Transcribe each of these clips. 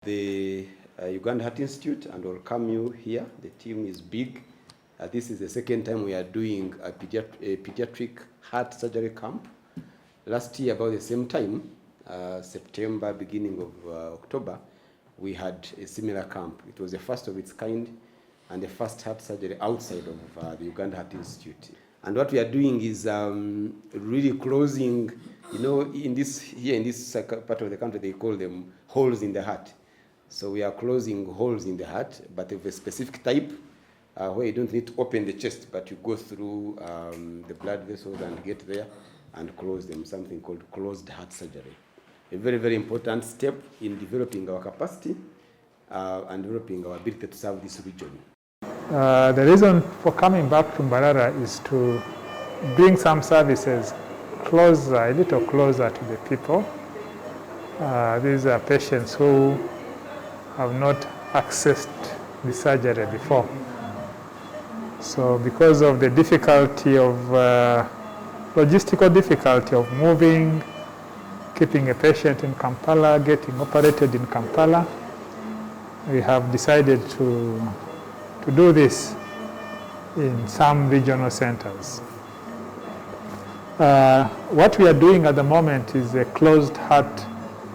The Uganda Heart Institute, and welcome you here. The team is big. This is the second time we are doing a pediatric heart surgery camp. Last year, about the same time, September, beginning of October, we had a similar camp. It was the first of its kind and the first heart surgery outside of the Uganda Heart Institute. And what we are doing is really closing, in this part of the country, they call them holes in the heart. So we are closing holes in the heart, but of a specific type, where you don't need to open the chest, but you go through the blood vessels and get there and close them, something called closed heart surgery. A very, very important step in developing our capacity and developing our ability to serve this region. The reason for coming back to Mbarara is to bring some services closer, a little closer to the people. These are patients who have not accessed the surgery before. So because of the difficulty of, logistical difficulty of moving, keeping a patient in Kampala, getting operated in Kampala, we have decided to do this in some regional centers. What we are doing at the moment is a closed heart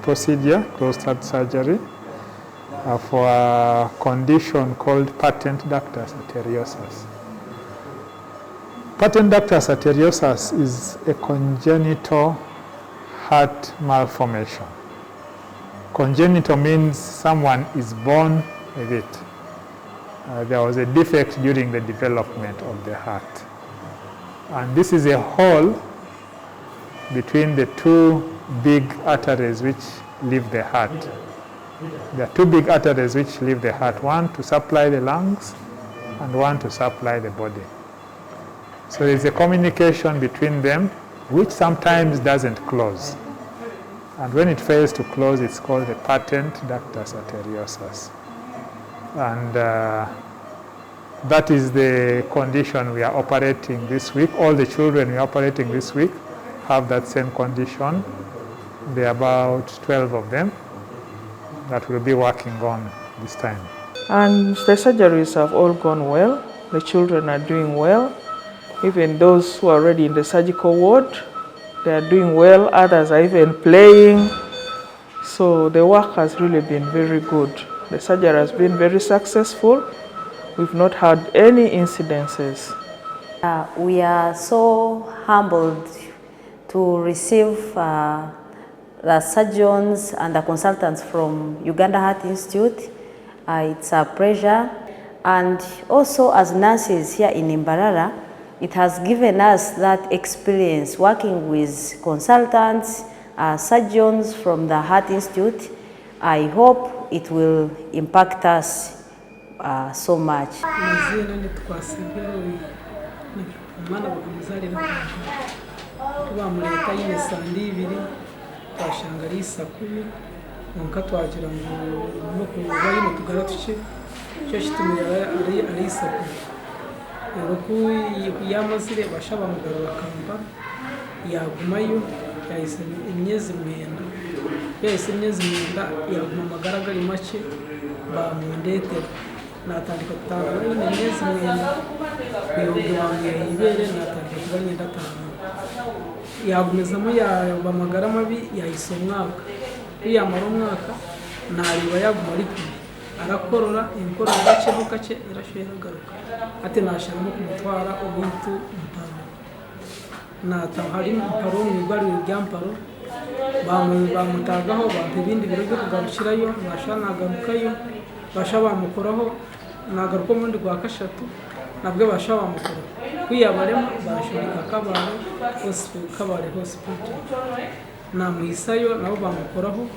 procedure, closed heart surgery, for a condition called patent ductus arteriosus. Patent ductus arteriosus is a congenital heart malformation. Congenital means someone is born with it. There was a defect during the development of the heart. And this is a hole between the two big arteries which leave the heart. There are two big arteries which leave the heart, one to supply the lungs and one to supply the body. So there's a communication between them which sometimes doesn't close. And when it fails to close, it's called the patent ductus arteriosus. And that is the condition we are operating this week. All the children we are operating this week have that same condition. There are about 12 of them that we'll be working on this time. And the surgeries have all gone well. The children are doing well. Even those who are already in the surgical ward, they are doing well. Others are even playing. So the work has really been very good. The surgery has been very successful. We've not had any incidences. We are so humbled to receive the surgeons and the consultants from Uganda Heart Institute. It's a pleasure. And also as nurses here in Mbarara, it has given us that experience working with consultants, surgeons from the Heart Institute. I hope it will impact us so much. twashanga ari isakumi nka twagira ngo no kuva yino tugaratuke cyo kitumira ari isakumi rero ku yamazire bashaba mugarura kamba yagumayo yahise imyezi mwenda yaguma amagaragari make bamundete natandika gutanga imyezi mwenda biyobya ibere natandika kubanyenda atanu yagumezamo bamagara mabi yahise umwaka yamara umwaka nariba yaguma ari arakorora inkorora gace irashobora garuka ati nashiramo kumutwara ubuntu mparo nata hari mparo mwigwari ryamparo bamutagaho bampa ibindi biro byo kugarukirayo nagarukayo basha bamukoraho nagaruka mundi gwa kashatu nabwo basha bamukora kwiyabarema bashobora kabare hospital namuhisayo nabo bamukoraho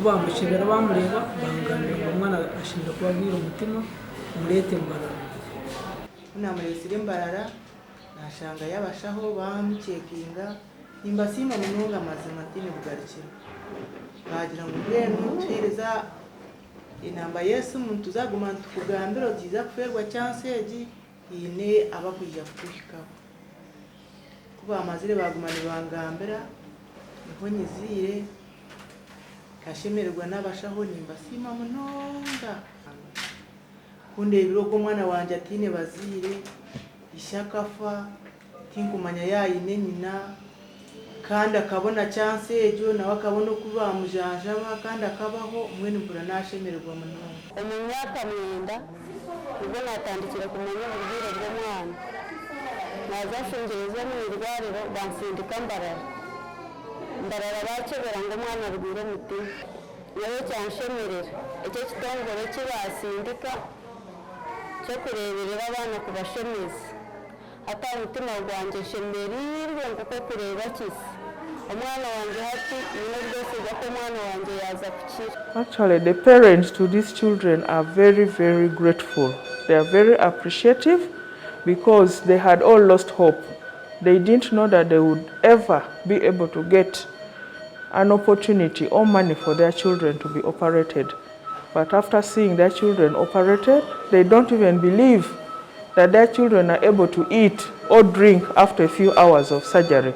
bamushibera bamureba bangamira umwana ashinzwe kubabwira umutima umurete Mbarara namurese Mbarara nashanga yabashaho bamucekinga imbasima mununga mazima tine bugarikira bagira ngo ngene twireza inamba Yesu muntu zaguma tukugambira ziza kuferwa cyanseji ine abakuja kushika kuba amazire bagumane bangambira niho nyizire kashemererwa n'abashaho nimbasiima munonga kundebera ogwo omwana wanje atiine baziire ishakafa tinkumanya yaine nyina kandi akabona chance egyo nawe akabona okuba amujanjaba kandi akabaho mwene mpura nashemererwa munonga. Omu myaka 9 nibwo natandikire kumanya obwire bw'omwana naza nshongereza mu irwariro bansindika Mbarara bakebera ngo omwana arwire omutima nawe kyanshemerera ekyo kitongore kibasindika cyo kureberera abana kubashemeza ata umutima gwanjye nshemerirwe kuko kureba kisi omwana wanjye hati niyo byose ko omwana wanjye yaza kukira. Actually, the parents to these children are very, very grateful. They are very appreciative because they had all lost hope. They didn't know that they would ever be able to get an opportunity or money for their children to be operated. But after seeing their children operated, they don't even believe that their children are able to eat or drink after a few hours of surgery.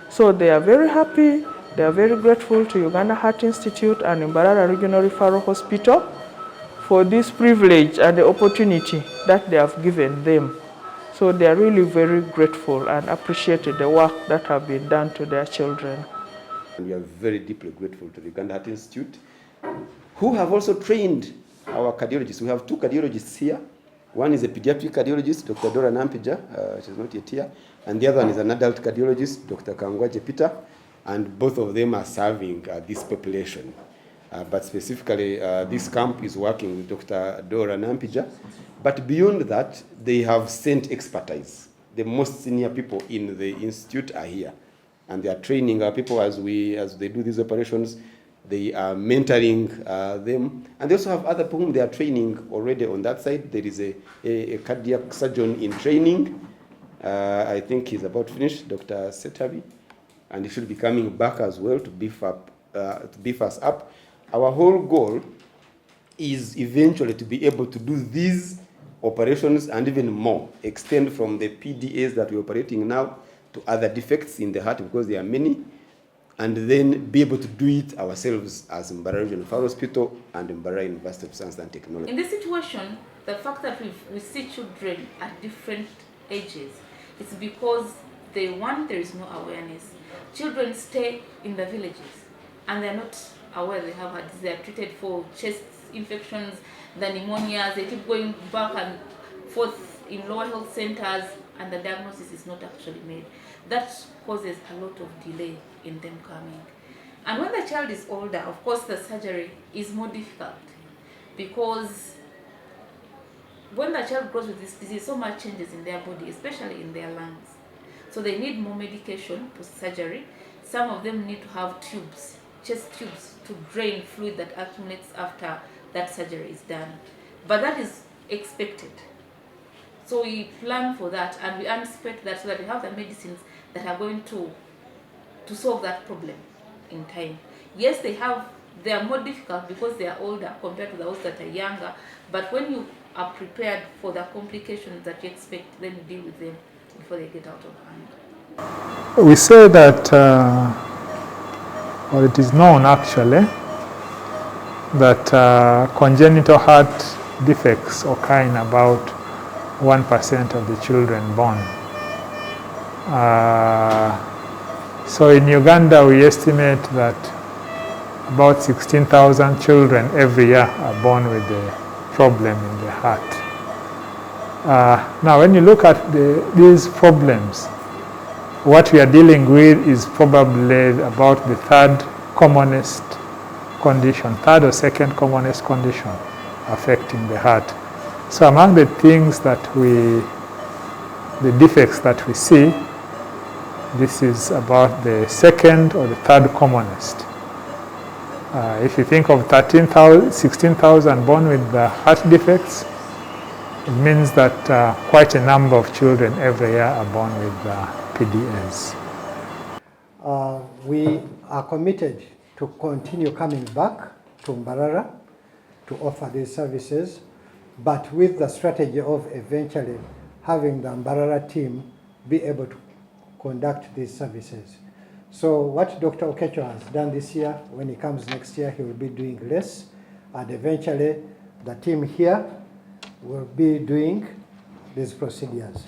So they are very happy. They are very grateful to Uganda Heart Institute and Mbarara Regional Referral Hospital for this privilege and the opportunity that they have given them. So they are really very grateful and appreciated the work that have been done to their children. And we are very deeply grateful to the Uganda Heart Institute, who have also trained our cardiologists. We have 2 cardiologists here. One is a pediatric cardiologist, Dr. Dora Nampija, she's not yet here, and the other one is an adult cardiologist, Dr. Kangwaje Peter, and both of them are serving this population. But specifically, this camp is working with Dr. Dora Nampija. But beyond that, they have sent expertise. The most senior people in the institute are here, and they are training our people as they do these operations. They are mentoring them, and they also have other people whom they are training already on that side. There is a cardiac surgeon in training. I think he's about to finish, Dr. Setabi, and he should be coming back as well to beef us up. Our whole goal is eventually to be able to do these operations and even more, extend from the PDAs that we're operating now to other defects in the heart, because there are many, and then be able to do it ourselves as Mbarara Regional Referral Hospital and Mbarara University of Science and Technology. In this situation, the fact that we see children at different ages, it's because there is no awareness. Children stay in the villages and they're not aware they have had. They are treated for chest infections, the pneumonias, they keep going back and forth in lower health centers, and the diagnosis is not actually made. That causes a lot of delay in them coming. And when the child is older, of course the surgery is more difficult, because when the child grows with this disease, so much changes in their body, especially in their lungs. So they need more medication post-surgery. Some of them need to have tubes, chest tubes, to drain fluid that accumulates after that surgery is done. But that is expected. So we plan for that, and we anticipate that, so that we have the medicines that are going to solve that problem in time. Yes, they are more difficult because they are older compared to those that are younger, but when you are prepared for the complications that you expect, then you deal with them before they get out of hand. We say that, or it is known actually, that congenital heart defects occur in about 1% of the children born. So in Uganda, we estimate that about 16,000 children every year are born with a problem in the heart. Now, when you look at these problems, what we are dealing with is probably about the third or second commonest condition affecting the heart. So among the things that the defects that we see, this is about the second or the third commonest. If you think of 16,000 born with the heart defects, it means that quite a number of children every year are born with PDAs. We are committed to continue coming back to Mbarara to offer these services, but with the strategy of eventually having the Mbarara team be able to conduct these services. So what Dr. Okecho has done this year, when he comes next year, he will be doing less, and eventually the team here will be doing these procedures.